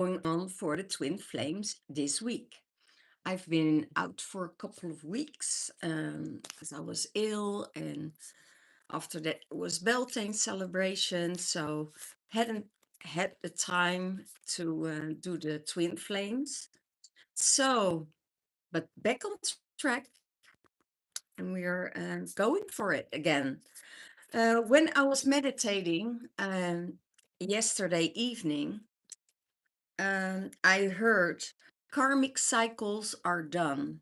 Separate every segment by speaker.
Speaker 1: going on for the twin flames this week. I've been out for a couple of weeks because I was ill, and after that was Beltane celebration, so hadn't had the time to do the twin flames. So, but back on track, and we are going for it again. When I was meditating yesterday evening, I heard karmic cycles are done.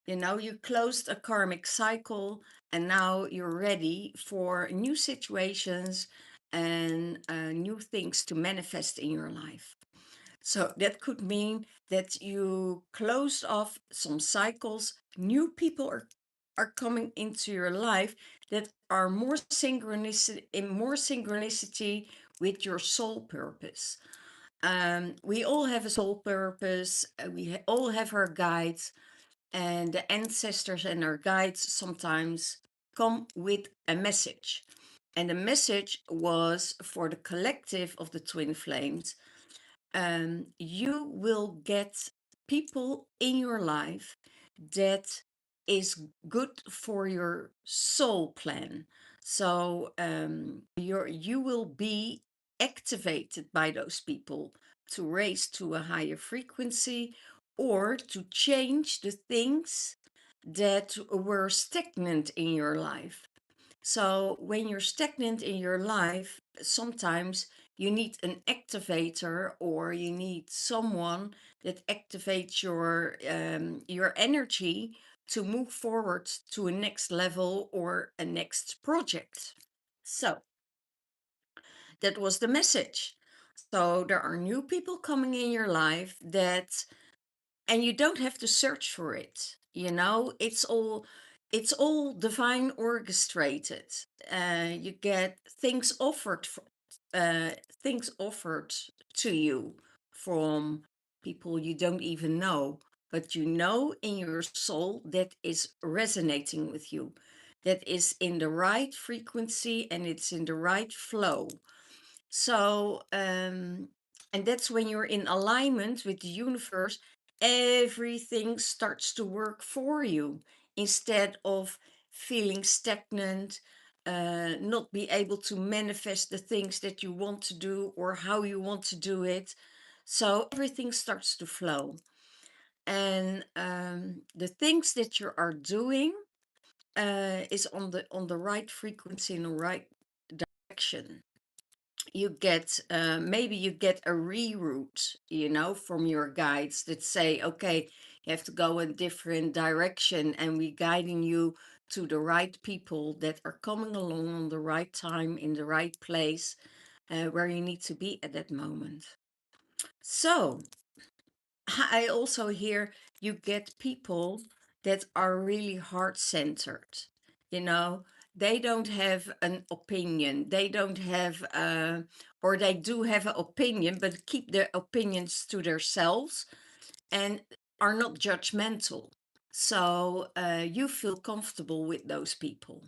Speaker 1: You know, you closed a karmic cycle and now you're ready for new situations and new things to manifest in your life. So that could mean that you closed off some cycles, new people are coming into your life that are more synchronicity with your soul purpose. We all have a soul purpose. All have our guides, and the ancestors and our guides sometimes come with a message. And the message was for the collective of the twin flames. You will get people in your life that is good for your soul plan. So you will be activated by those people to raise to a higher frequency or to change the things that were stagnant in your life. So when you're stagnant in your life, sometimes you need an activator or you need someone that activates your energy to move forward to a next level or a next project. So that was the message. So there are new people coming in your life that, and you don't have to search for it. You know, it's all divine orchestrated. You get uh, things offered to you from people you don't even know, but you know in your soul that is resonating with you, that is in the right frequency and it's in the right flow. So, and that's when you're in alignment with the universe, everything starts to work for you instead of feeling stagnant, not be able to manifest the things that you want to do or how you want to do it. So everything starts to flow. And the things that you are doing is on the right frequency in the right direction. You get maybe you get a reroute, from your guides that say, okay, you have to go a different direction, and we're guiding you to the right people that are coming along on the right time in the right place, where you need to be at that moment. So I also hear you get people that are really heart centered. You know, they don't have an opinion. They don't have, or they do have an opinion, but keep their opinions to themselves and are not judgmental. So you feel comfortable with those people.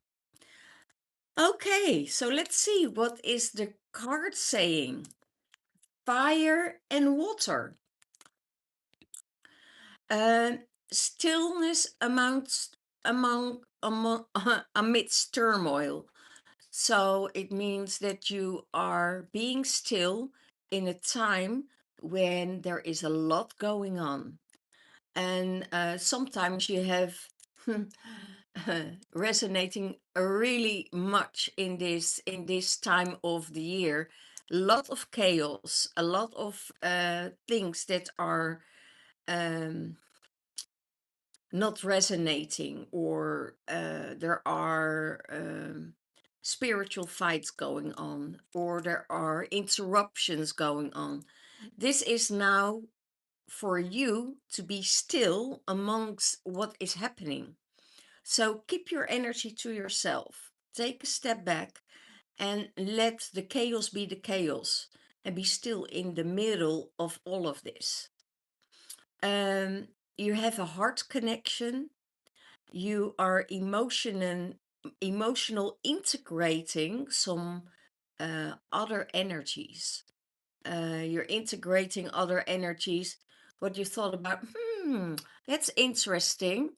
Speaker 1: Okay, so let's see what is the card saying. Fire and water. Uh, Stillness among amidst turmoil. So it means that you are being still in a time when there is a lot going on, and sometimes you have resonating really much in this time of the year. A lot of chaos, a lot of things that are. Um, Not resonating, or there are spiritual fights going on, or there are interruptions going on. This is now for you to be still amongst what is happening. So keep your energy to yourself. Take a step back and let the chaos be the chaos, and be still in the middle of all of this. Um, you have a heart connection. You are emotional integrating some other energies. you're integrating other energies, what you thought about, that's interesting.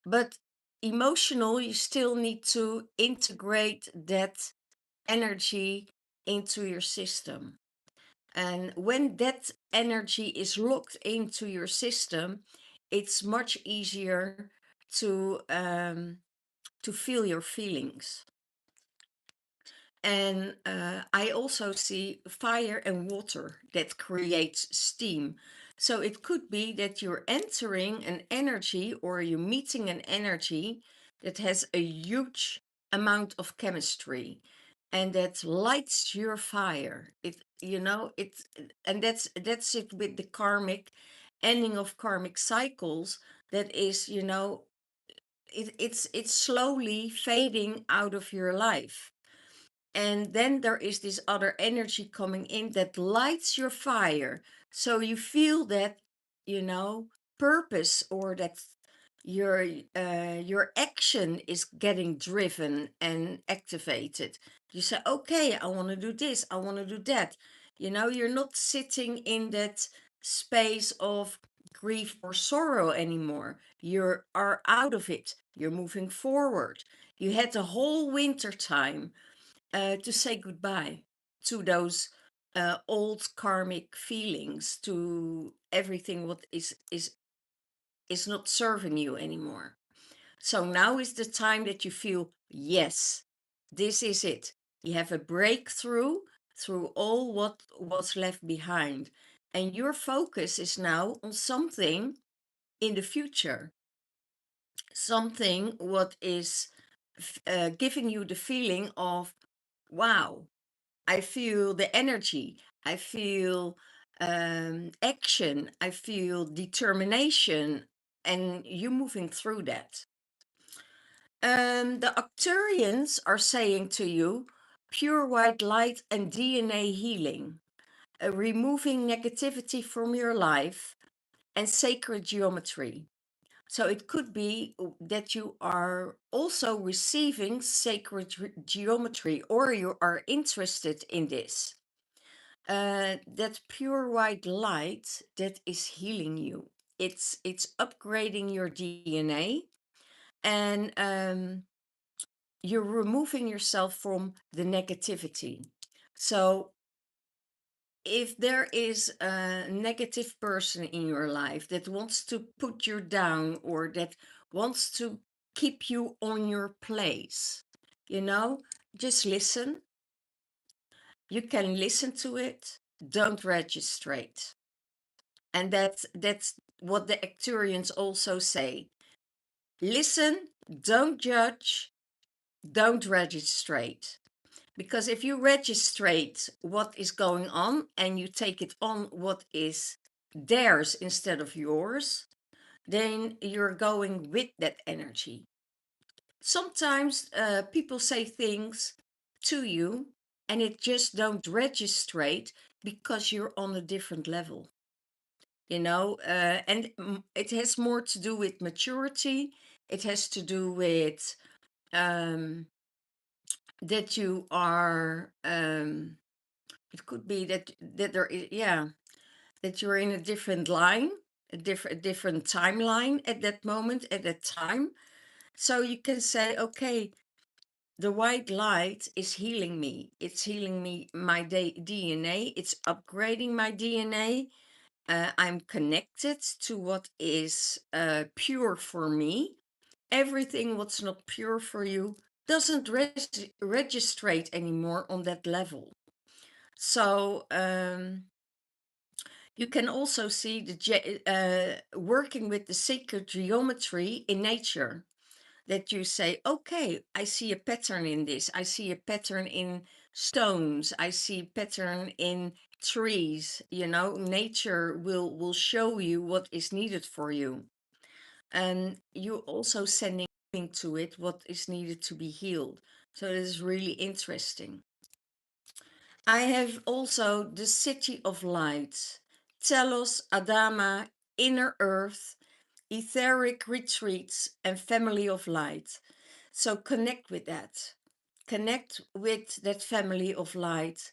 Speaker 1: But emotional, you still need to integrate that energy into your system. And when that energy is locked into your system, it's much easier to feel your feelings. And I also see fire and water that creates steam. So it could be that you're entering an energy or you're meeting an energy that has a huge amount of chemistry and that lights your fire. And that's it with the karmic ending of karmic cycles. That is, it's slowly fading out of your life, and then there is this other energy coming in that lights your fire. So you feel that, you know, purpose, or that your action is getting driven and activated. You say, okay, I want to do this, I want to do that. You're not sitting in that space of grief or sorrow anymore. You are out of it. You're moving forward. You had the whole winter time to say goodbye to those old karmic feelings, to everything what is not serving you anymore. So now is the time that you feel, yes, this is it. You have a breakthrough through all what was left behind, and your focus is now on something in the future, something what is giving you the feeling of, wow, I feel the energy. I feel action. I feel determination. And you moving through that. The Arcturians are saying to you, pure white light and DNA healing, removing negativity from your life, and sacred geometry. So it could be that you are also receiving sacred geometry, or you are interested in this. That pure white light that is healing you. It's upgrading your DNA, and you're removing yourself from the negativity. So if there is a negative person in your life that wants to put you down, or that wants to keep you on your place, just listen. You can listen to it, don't registrate. And that's what the Acturians also say. Listen, don't judge, don't registrate. Because if you registrate what is going on and you take it on what is theirs instead of yours, then you're going with that energy. Sometimes people say things to you and it just don't registrate because you're on a different level. And it has more to do with maturity. It has to do with um, that you are. It could be that there is, yeah, that you're in a different line, a different timeline at that moment, at that time. So you can say, okay, the white light is healing me. It's healing me, my DNA. It's upgrading my DNA. I'm connected to what is pure for me. Everything what's not pure for you doesn't registrate anymore on that level. So you can also see working with the sacred geometry in nature. That you say, okay, I see a pattern in this. I see a pattern in stones. I see a pattern in trees. Nature will show you what is needed for you. And you also sending to it what is needed to be healed. So this is really interesting. I have also the City of Light, Telos, Adama, Inner Earth, Etheric Retreats, and Family of Light. So connect with that. Connect with that family of light.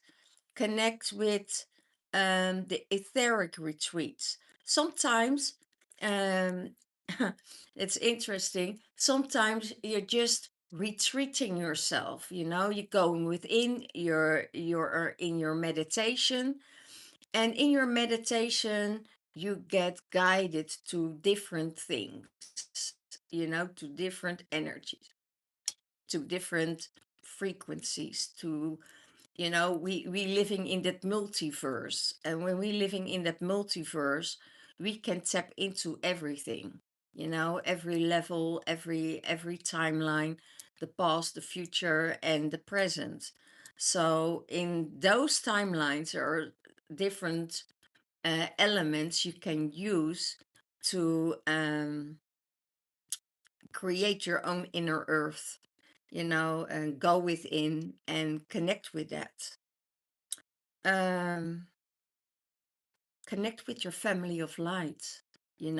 Speaker 1: Connect with the etheric retreats. Sometimes, um, it's interesting. Sometimes you're just retreating yourself. You know, you're going within. You're in your meditation, and in your meditation, you get guided to different things. You know, to different energies, to different frequencies, to we living in that multiverse, and when we living in that multiverse, we can tap into everything, every level, every timeline, the past, the future, and the present. So in those timelines, there are different elements you can use to create your own inner earth, and go within and connect with that. um Connect with your family of light. You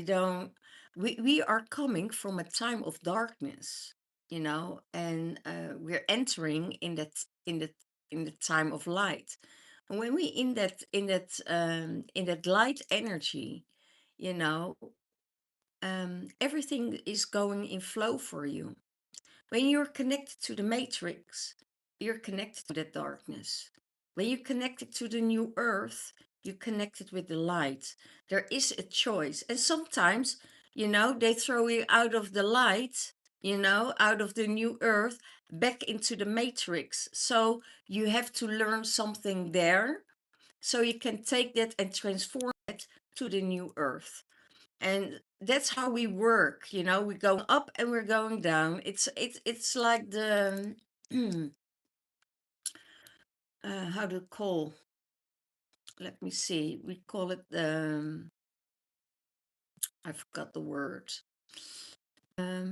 Speaker 1: don't We are coming from a time of darkness, and we're entering in the time of light. And when we in that light energy, you know everything is going in flow for you. When you're connected to the matrix, you're connected to that darkness. When you're connected to the new earth, you're connected with the light. There is a choice. And sometimes, they throw you out of the light, out of the new earth, back into the matrix. So you have to learn something there, so you can take that and transform it to the new earth. And that's how we work. We're going up and we're going down. It's like the how do you call, let me see, we call it I forgot the word.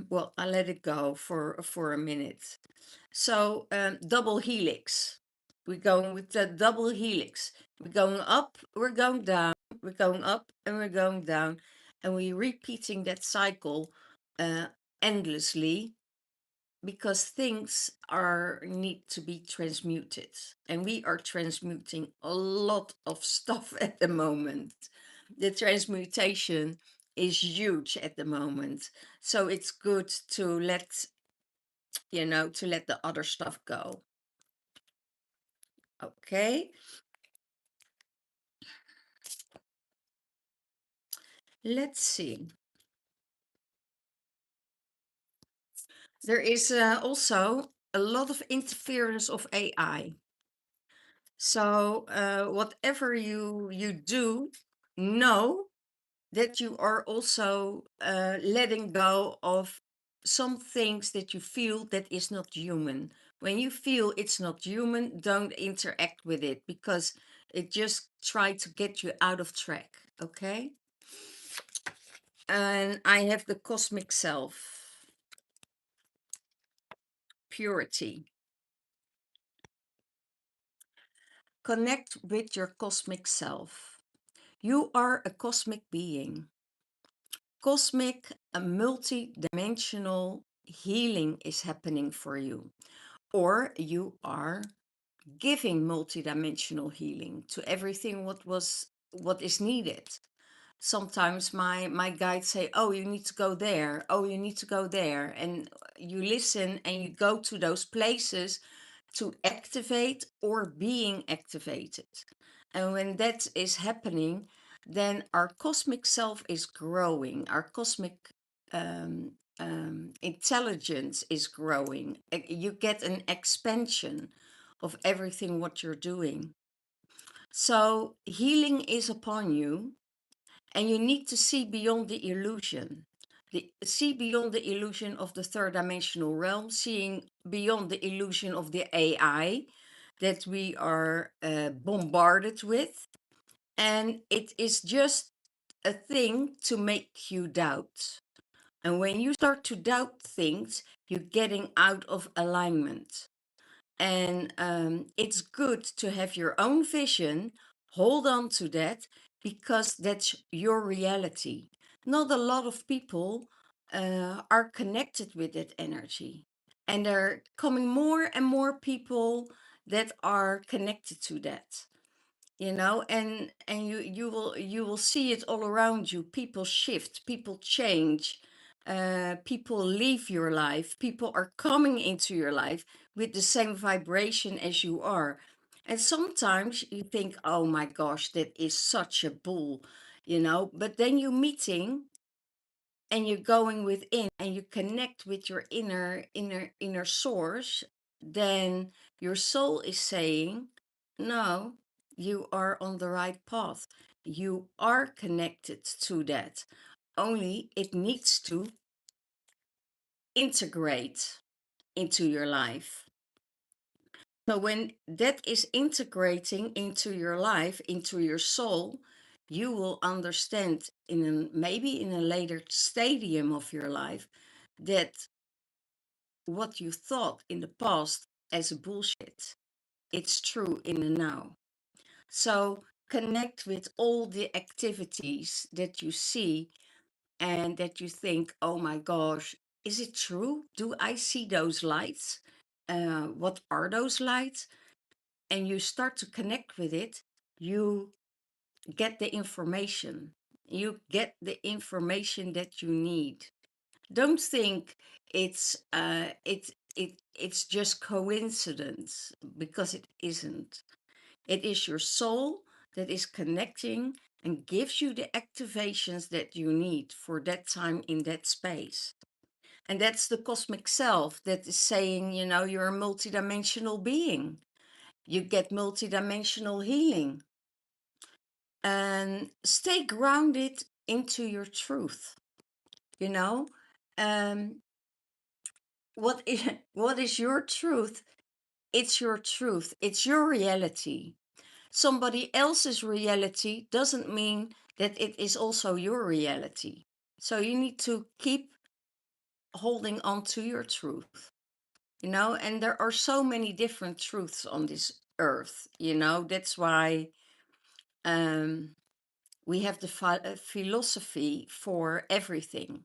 Speaker 1: Well, I let it go for a minute. So double helix, we're going with the double helix. We're going up, we're going down, we're going up and we're going down, and we're repeating that cycle uh, endlessly, because things are need to be transmuted, and we are transmuting a lot of stuff at the moment. The transmutation is huge at the moment, so it's good to let the other stuff go. Okay, let's see. There is also a lot of interference of AI. So whatever you do, know that you are also letting go of some things that you feel that is not human. When you feel it's not human, don't interact with it, because it just try to get you out of track. Okay. And I have the cosmic self, purity. Connect with your cosmic self. You are a cosmic being. Cosmic, a multi-dimensional healing is happening for you, or you are giving multidimensional healing to everything what is needed. Sometimes my guides say, oh, you need to go there, oh, you need to go there, and you listen and you go to those places to activate or being activated. And when that is happening, then our cosmic self is growing, our cosmic um, intelligence is growing. You get an expansion of everything what you're doing. So healing is upon you, and you need to see beyond the illusion. See beyond the illusion of the third dimensional realm, seeing beyond the illusion of the AI that we are bombarded with. And it is just a thing to make you doubt. And when you start to doubt things, you're getting out of alignment. And it's good to have your own vision. Hold on to that, because that's your reality. Not a lot of people are connected with that energy. And there are coming more and more people that are connected to that. and you will see it all around you. People shift, people change, people leave your life, people are coming into your life with the same vibration as you are. And sometimes you think, oh my gosh, that is such a bull, but then you're meeting and you're going within and you connect with your inner source. Then your soul is saying, no, you are on the right path, you are connected to that, only it needs to integrate into your life. So when that is integrating into your life, into your soul, you will understand maybe in a later stadium of your life that what you thought in the past as bullshit, it's true in the now. So connect with all the activities that you see and that you think, oh my gosh, is it true? Do I see those lights? What are those lights? And you start to connect with it. You get the information. You get the information that you need. Don't think it's just coincidence, because it isn't. It is your soul that is connecting and gives you the activations that you need for that time in that space. And that's the cosmic self that is saying, you're a multidimensional being. You get multidimensional healing. And stay grounded into your truth. You know, um, what is what is your truth? It's your truth. It's your reality. Somebody else's reality doesn't mean that it is also your reality. So you need to keep holding on to your truth, and there are so many different truths on this earth. That's why um, we have the philosophy for everything.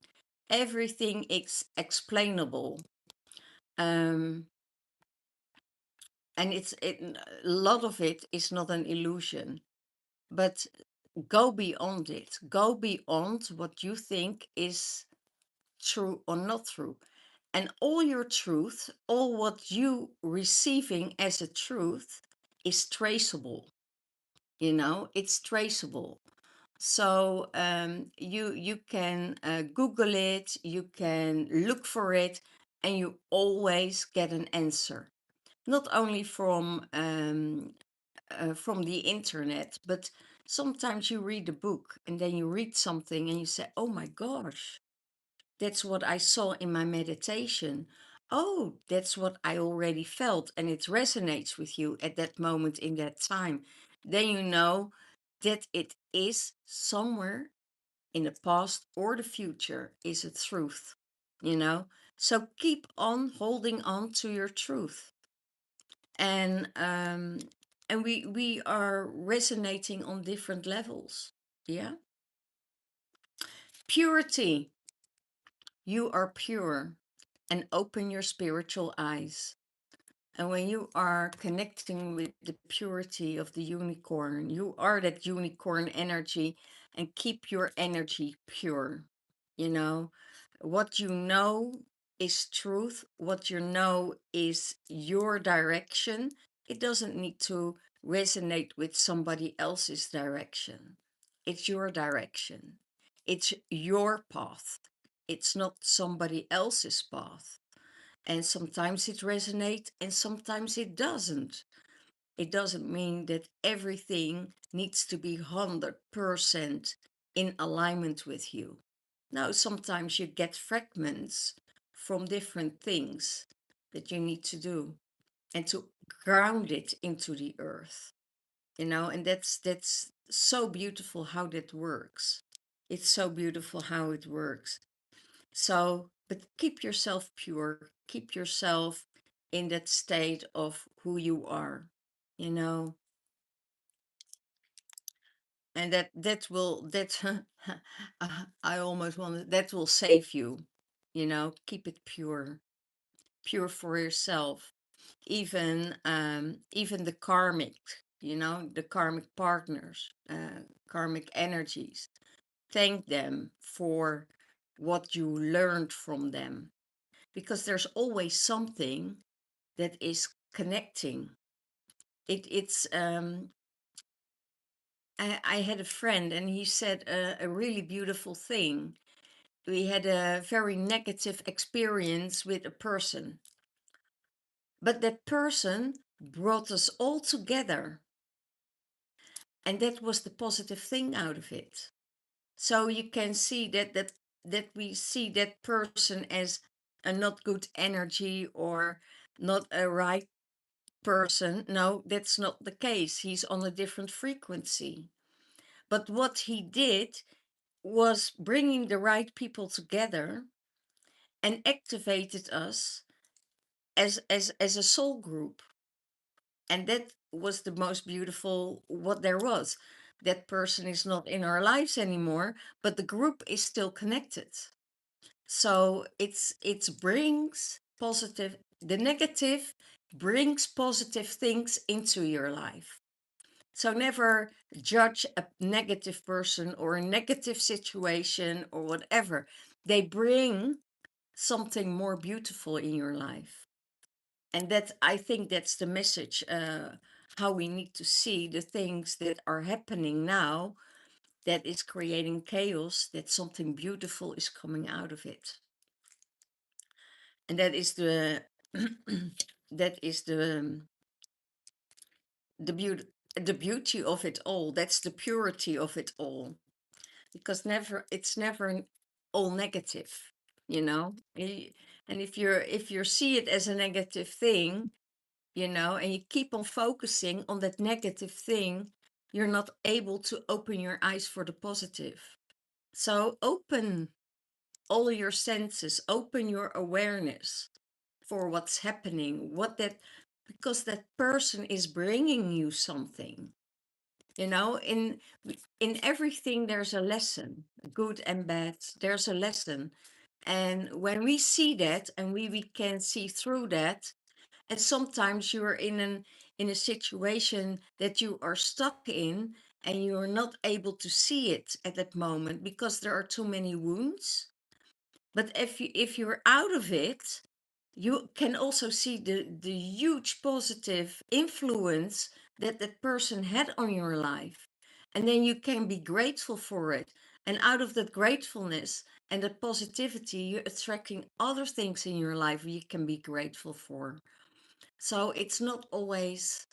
Speaker 1: Everything is explainable. Um, and a lot of it is not an illusion, but go beyond it. Go beyond what you think is true or not true. And all your truth, all what you receiving as a truth is traceable. It's traceable. So you can Google it, you can look for it, and you always get an answer. Not only from the internet, but sometimes you read a book and then you read something and you say, "Oh my gosh, that's what I saw in my meditation. Oh, that's what I already felt," and it resonates with you at that moment in that time. Then you know that it is somewhere in the past or the future is a truth, you know? So keep on holding on to your truth. And we are resonating on different levels. Yeah. Purity. You are pure, and open your spiritual eyes. And when you are connecting with the purity of the unicorn, you are that unicorn energy, and keep your energy pure. You know, what you know is truth, what you know is your direction. It doesn't need to resonate with somebody else's direction. It's your direction, it's your path, it's not somebody else's path. And sometimes it resonates and sometimes it doesn't. It doesn't mean that everything needs to be 100% in alignment with you. No, sometimes you get fragments from different things that you need to do and to ground it into the earth. And that's so beautiful how that works. It's so beautiful how it works. So, but keep yourself pure, keep yourself in that state of who you are, you know, and that I almost want that will save you, keep it pure, pure for yourself. Even the karmic. the karmic partners, karmic energies. Thank them for what you learned from them, because there's always something that is connecting. I had a friend and he said a really beautiful thing. We had a very negative experience with a person, but that person brought us all together, and that was the positive thing out of it. So you can see that we see that person as a not good energy or not a right person. No, that's not the case. He's on a different frequency. But what he did was bringing the right people together and activated us as a soul group. And that was the most beautiful what there was. That person is not in our lives anymore, but the group is still connected. So it's brings positive, the negative brings positive things into your life. So never judge a negative person or a negative situation or whatever. They bring something more beautiful in your life. And that, I think that's the message, how we need to see the things that are happening now that is creating chaos, that something beautiful is coming out of it. And that is the that is the beauty, the beauty of it all. That's the purity of it all, because it's never all negative, you know. And if you see it as a negative thing, and you keep on focusing on that negative thing, you're not able to open your eyes for the positive. So open all your senses, open your awareness for what's happening, because that person is bringing you something. In everything there's a lesson, good and bad, there's a lesson. And when we see that and we can see through that, and sometimes you're in a situation that you are stuck in and you're not able to see it at that moment because there are too many wounds. But if you're out of it, you can also see the huge positive influence that that person had on your life. And then you can be grateful for it. And out of that gratefulness and that positivity, you're attracting other things in your life you can be grateful for. So it's not always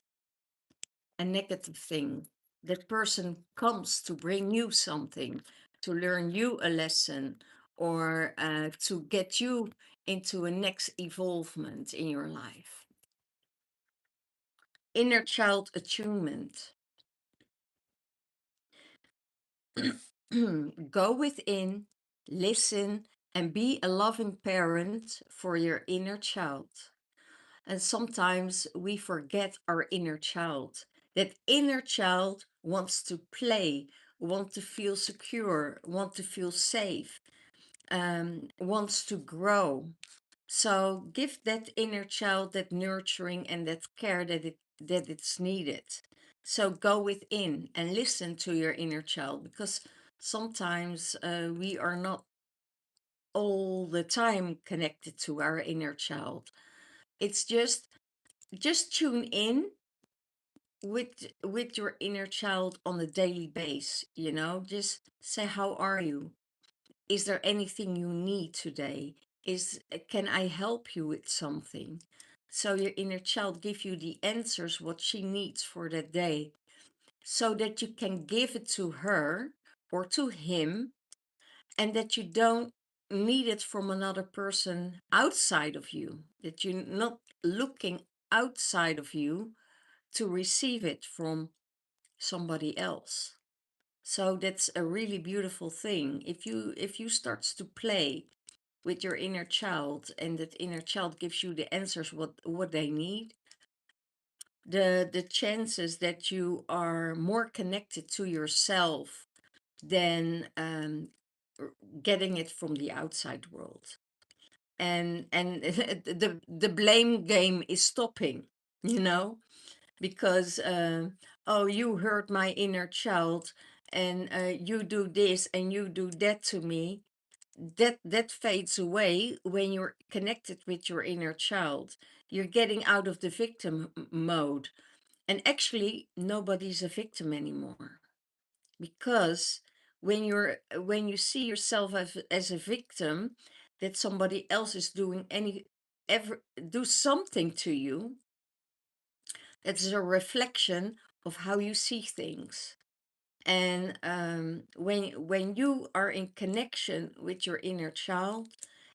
Speaker 1: a negative thing. That person comes to bring you something, to learn you a lesson, or to get you into a next evolvement in your life. Inner child attunement. Go within, listen, and be a loving parent for your inner child. And sometimes we forget our inner child. That inner child wants to play, want to feel secure, want to feel safe, wants to grow. So give that inner child that nurturing and that care that it's needed. So go within and listen to your inner child, because sometimes we are not all the time connected to our inner child. It's just tune in with your inner child on a daily base. Just say, how are you? Is there anything you need today? Can I help you with something? So your inner child give you the answers what she needs for that day, so that you can give it to her or to him, and that you don't need it from another person outside of you, that you're not looking outside of you to receive it from somebody else. So that's a really beautiful thing. If you start to play with your inner child, and that inner child gives you the answers what they need, the chances that you are more connected to yourself than getting it from the outside world. And the blame game is stopping, you know because oh, you hurt my inner child, and you do this and you do that to me. That fades away when you're connected with your inner child. You're getting out of the victim mode. And actually, nobody's a victim anymore, because when you see yourself as a victim, that somebody else is doing any ever do something to you, that's a reflection of how you see things. And when you are in connection with your inner child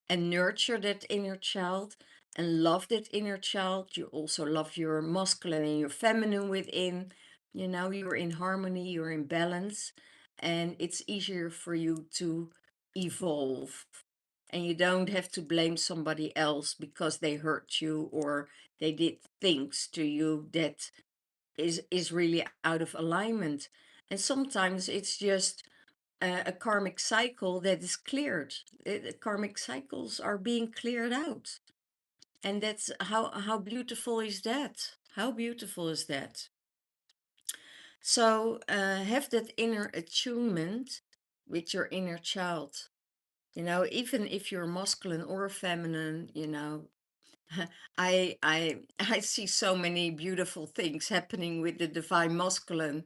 Speaker 1: and nurture that inner child and love that inner child, you also love your masculine and your feminine within. You're in harmony, you're in balance, and it's easier for you to evolve. And you don't have to blame somebody else because they hurt you or they did things to you that is really out of alignment. And sometimes it's just a karmic cycle that is cleared. The karmic cycles are being cleared out. And that's how beautiful is that? How beautiful is that? So have that inner attunement with your inner child. Even if you're masculine or feminine, I see so many beautiful things happening with the divine masculine.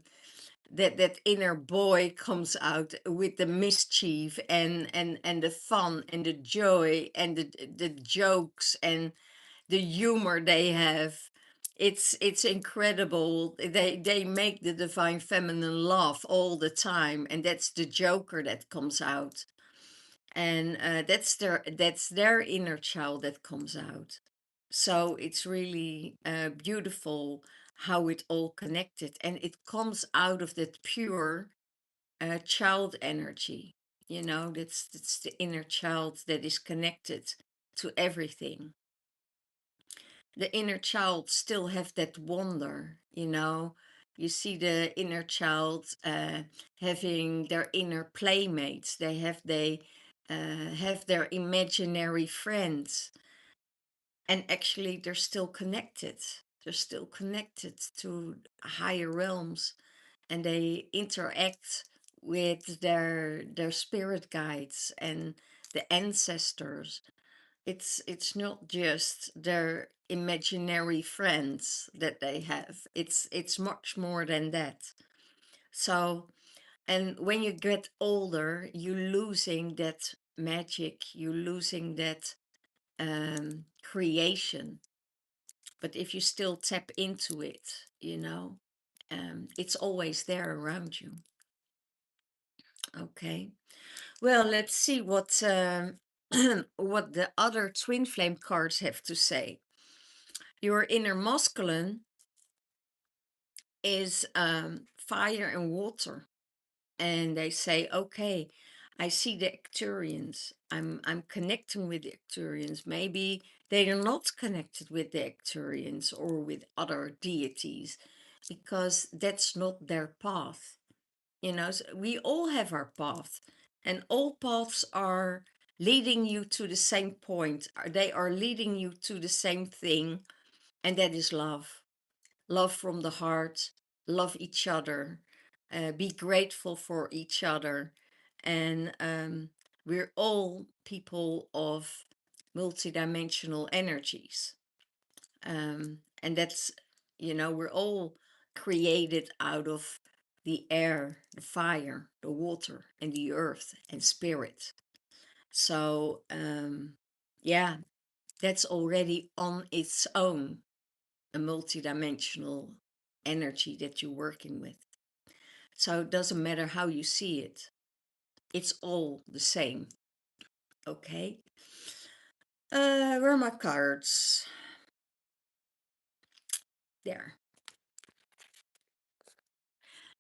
Speaker 1: That inner boy comes out with the mischief and the fun and the joy and the jokes and the humor they have. It's incredible. They make the divine feminine laugh all the time, and that's the joker that comes out. And that's their inner child that comes out. So it's really beautiful how it all connected, and it comes out of that pure child energy. That's the inner child that is connected to everything. The inner child still have that wonder. You see the inner child having their inner playmates. They have their imaginary friends, and actually they're still connected to higher realms, and they interact with their spirit guides and the ancestors. It's not just their imaginary friends that they have. It's much more than that. So, and when you get older, you're losing that magic, you're losing that creation. But if you still tap into it, it's always there around you. Okay. Well, let's see what what the other twin flame cards have to say. Your inner masculine is fire and water, and they say, "Okay, I see the Acturians. I'm connecting with the Acturians. Maybe they are not connected with the Acturians or with other deities, because that's not their path. We all have our path, and all paths are leading you to the same point. They are leading you to the same thing, and that is love. Love from the heart, love each other, be grateful for each other. And we're all people of multidimensional energies. And we're all created out of the air, the fire, the water, and the earth and spirit. So, yeah, that's already on its own a multidimensional energy that you're working with. So it doesn't matter how you see it, it's all the same. Okay. Where are my cards? There.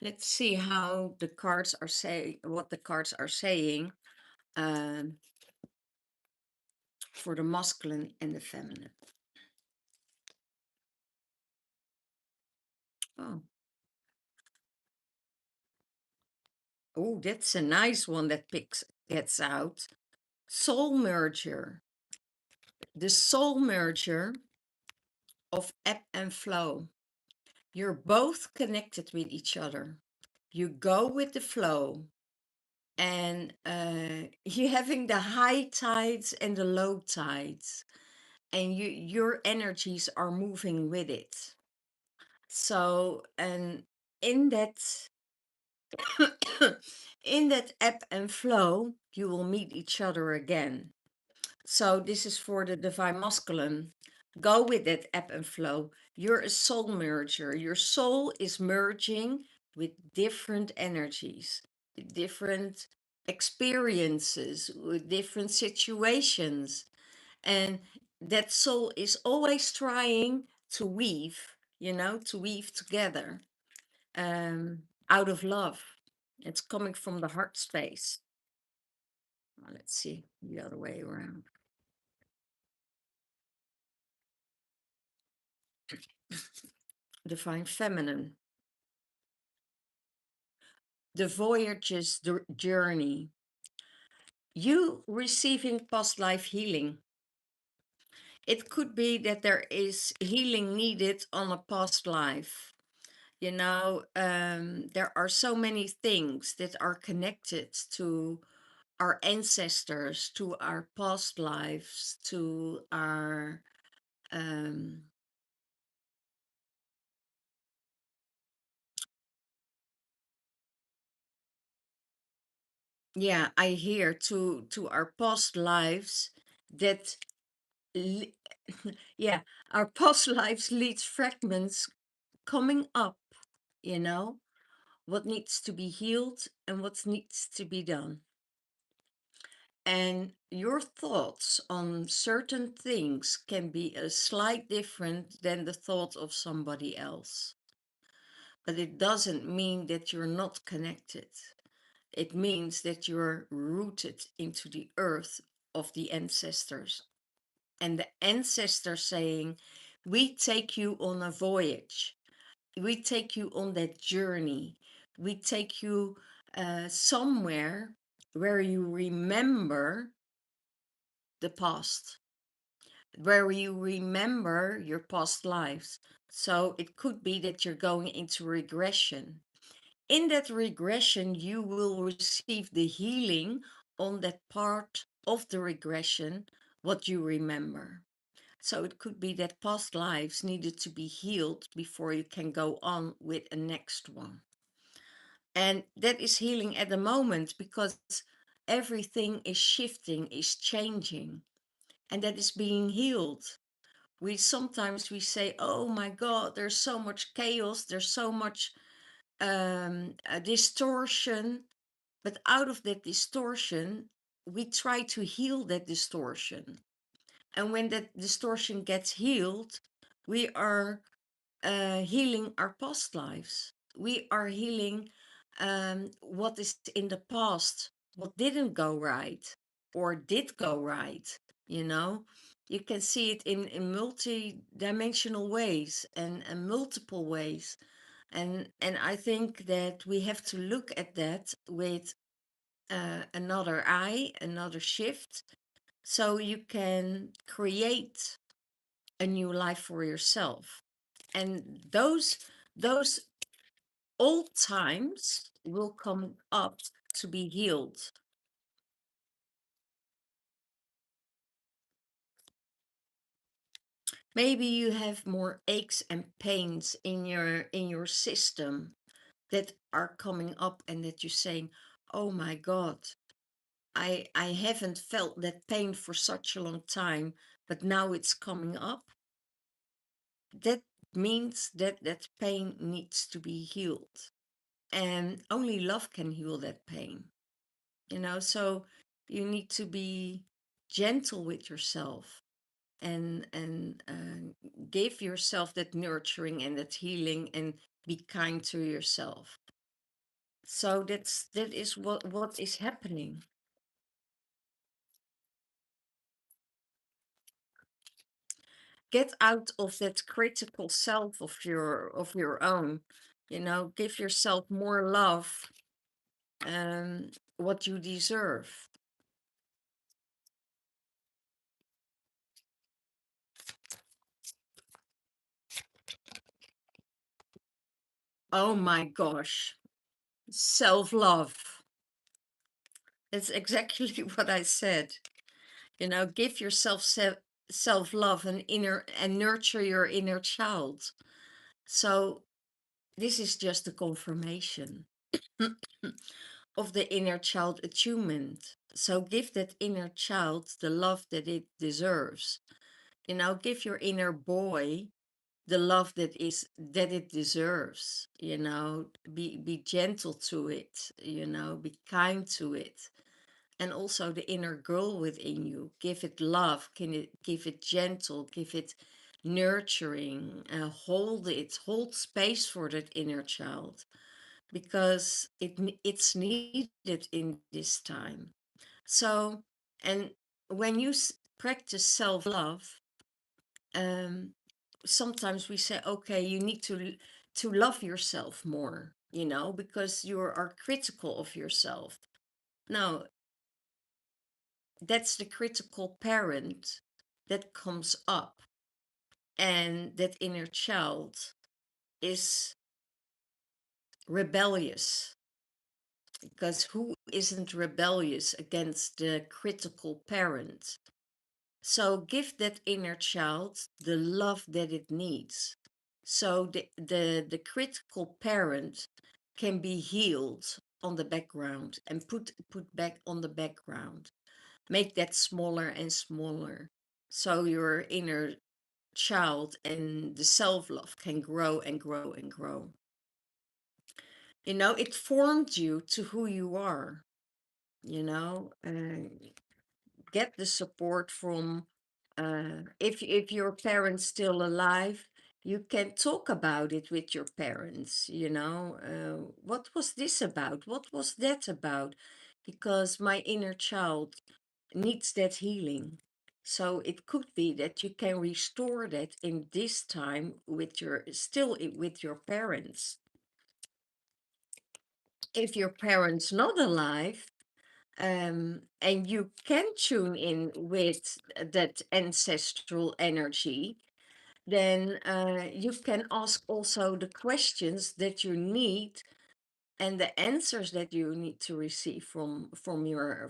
Speaker 1: Let's see how the cards are saying, what the cards are saying um, for the masculine and the feminine. Oh, oh, that's a nice one that gets out. Soul merger. The soul merger of ebb and flow. You're both connected with each other. You go with the flow, and you're having the high tides and the low tides, and your energies are moving with it. So, and in that in that ebb and flow, you will meet each other again. So this is for the divine masculine. Go with that ebb and flow. You're a soul merger. Your soul is merging with different energies, with different experiences, with different situations. And that soul is always trying to weave, to weave together, um, out of love. It's coming from the heart space. Let's see the other way around. Divine feminine. The voyage's journey. You receiving past life healing. It could be that there is healing needed on a past life. There are so many things that are connected to our ancestors, to our past lives, to our um, yeah, I hear to our past lives that li- yeah, our past lives leads fragments coming up, you know, what needs to be healed and what needs to be done. And your thoughts on certain things can be a slight different than the thought of somebody else. But it doesn't mean that you're not connected. It means that you're rooted into the earth of the ancestors. And the ancestors saying, we take you on a voyage. We take you on that journey. We take you somewhere where you remember the past, where you remember your past lives. So it could be that you're going into regression. In that regression, you will receive the healing on that part of the regression, what you remember. So it could be that past lives needed to be healed before you can go on with a next one. And that is healing at the moment because everything is shifting, is changing, and that is being healed. We sometimes we say, "Oh my God, there's so much chaos, there's so much distortion," but out of that distortion, we try to heal that distortion. And when that distortion gets healed, we are healing our past lives. We are healing what is in the past, what didn't go right or did go right. You know, you can see it in multi-dimensional ways and multiple ways. And I think that we have to look at that with another eye, another shift, so you can create a new life for yourself. And those old times will come up to be healed. Maybe you have more aches and pains in your system that are coming up, and that you're saying, "Oh my God, I haven't felt that pain for such a long time, but now it's coming up." That means that that pain needs to be healed, and only love can heal that pain. So you need to be gentle with yourself, and give yourself that nurturing and that healing, and be kind to yourself. So that is what is happening. Get out of that critical self of your own. Give yourself more love, what you deserve. Oh my gosh. Self-love. That's exactly what I said. Give yourself self-love and nurture your inner child. So this is just a confirmation of the inner child attunement. So give that inner child the love that it deserves. Give your inner boy the love that it deserves. Be gentle to it, be kind to it. And also the inner girl within you, give it love, give it gentle, give it nurturing, hold space for that inner child, because it's needed in this time. So, and when you practice self-love, um, sometimes we say, okay, you need to love yourself more, because you are critical of yourself. No, that's the critical parent that comes up, and that inner child is rebellious, because who isn't rebellious against the critical parent? So give that inner child the love that it needs, so the critical parent can be healed on the background and put back on the background. Make that smaller and smaller, so your inner child and the self-love can grow and grow and grow. It formed you to who you are. Get the support from, if your parents still alive, you can talk about it with your parents. What was this about, what was that about, because my inner child needs that healing. So it could be that you can restore that in this time with with your parents. If your parents not alive, and you can tune in with that ancestral energy, then you can ask also the questions that you need, and the answers that you need to receive from your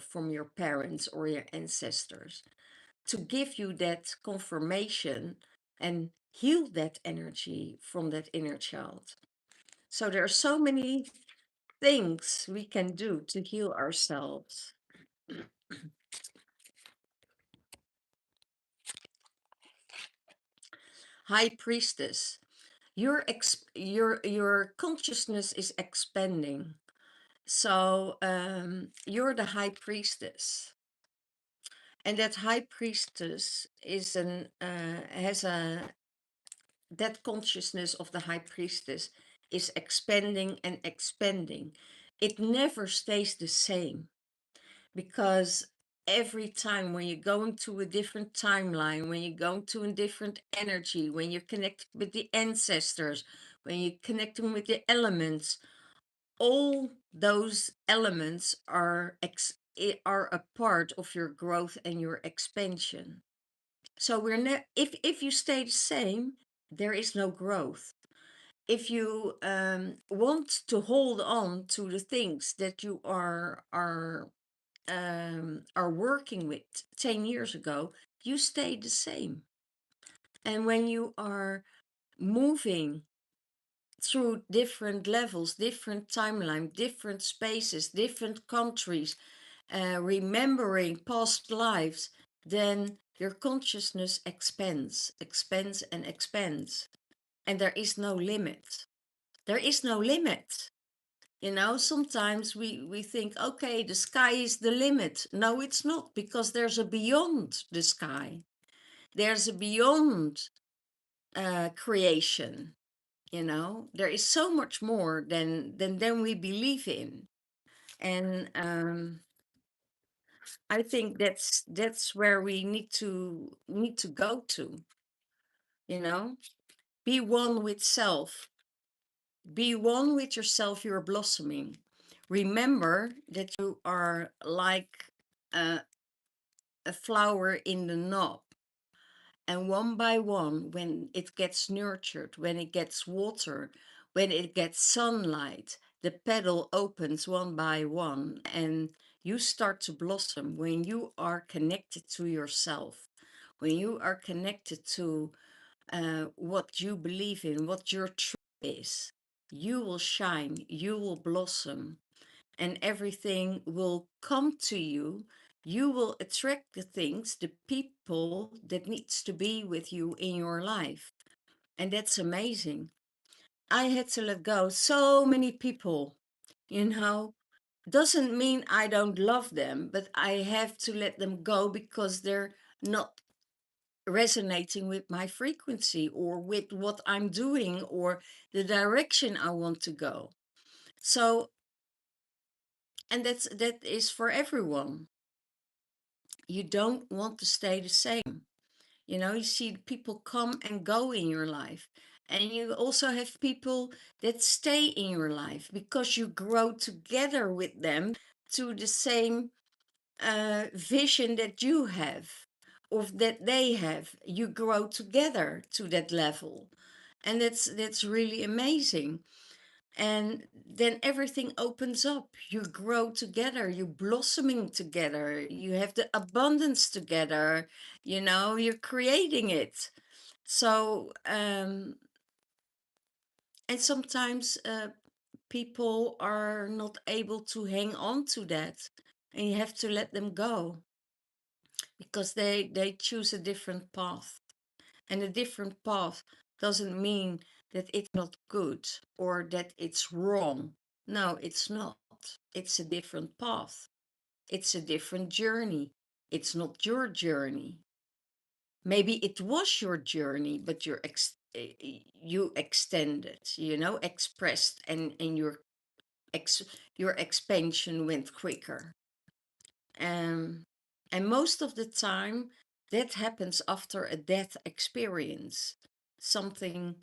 Speaker 1: parents or your ancestors, to give you that confirmation and heal that energy from that inner child. So there are so many things we can do to heal ourselves. High priestess, your consciousness is expanding. So you're the high priestess, and that high priestess has a that consciousness of the high priestess is expanding and expanding. It never stays the same, because every time when you go into a different timeline, when you go into a different energy, when you connect with the ancestors, when you connecting with the elements, all those elements are a part of your growth and your expansion. So if you stay the same, there is no growth. If you want to hold on to the things that you are working with 10 years ago, you stay the same. And when you are moving through different levels, different timeline, different spaces, different countries, remembering past lives, then your consciousness expands and expands. And there is no limit. There is no limit. Sometimes we think, okay, the sky is the limit. No, it's not, because there's a beyond the sky. There's a beyond creation. There is so much more than we believe in. And I think that's where we need to go to. You know, be one with self. Be one with yourself. You're blossoming. Remember that you are like a, a flower in the knob. And one by one, when it gets nurtured, when it gets water, when it gets sunlight, the petal opens one by one and you start to blossom when you are connected to yourself, when you are connected to what you believe in, what your truth is. You will shine, you will blossom, and everything will come to you. You will attract the things, the people that needs to be with you in your life. And that's amazing. I had to let go so many people, you know. Doesn't mean I don't love them, but I have to let them go because they're not resonating with my frequency or with what I'm doing or the direction I want to go. So, and that is for everyone. You don't want to stay the same. You know, you see people come and go in your life. And you also have people that stay in your life because you grow together with them to the same vision that you have or that they have. You grow together to that level. And that's really amazing. And then everything opens up. You grow together, you blossoming together, you have the abundance together, you know, you're creating it. So and sometimes people are not able to hang on to that, and you have to let them go because they choose a different path. And a different path doesn't mean that it's not good or that it's wrong. No, it's not. It's a different path. It's a different journey. It's not your journey. Maybe it was your journey, but you extended, you know, expressed, and your expansion went quicker. And most of the time, that happens after a death experience. Something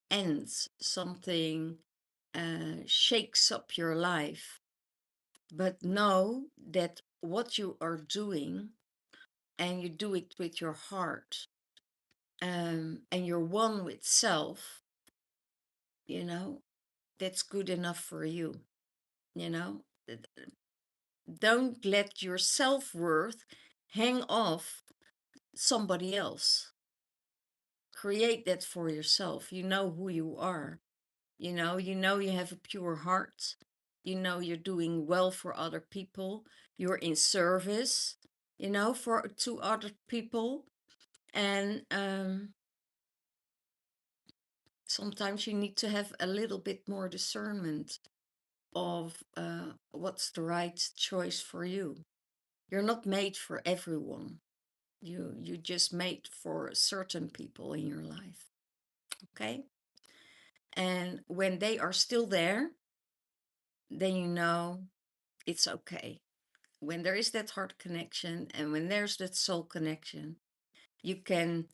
Speaker 1: ends, something shakes up your life. But know that what you are doing, and you do it with your heart, and you're one with self, you know, that's good enough for you, you know. Don't let your self-worth hang off somebody else. Create that for yourself. You know who you are. You know you have a pure heart. You know you're doing well for other people. You're in service, you know, for to other people. And sometimes you need to have a little bit more discernment of what's the right choice for you. You're not made for everyone. You just made for certain people in your life. Okay? And when they are still there, then you know it's okay. When there is that heart connection and when there's that soul connection, you can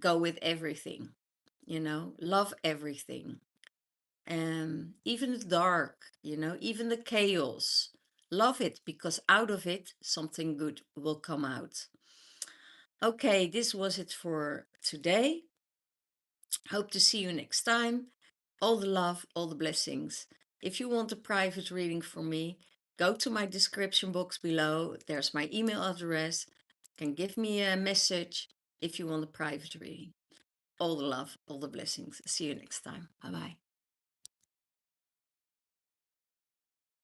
Speaker 1: go with everything, you know, love everything. Even the dark, you know, even the chaos. Love it because out of it, something good will come out. Okay, this was it for today. Hope to see you next time. All the love, all the blessings. If you want a private reading from me, go to my description box below. There's my email address. You can give me a message if you want a private reading. All the love, all the blessings. See you next time. Bye bye.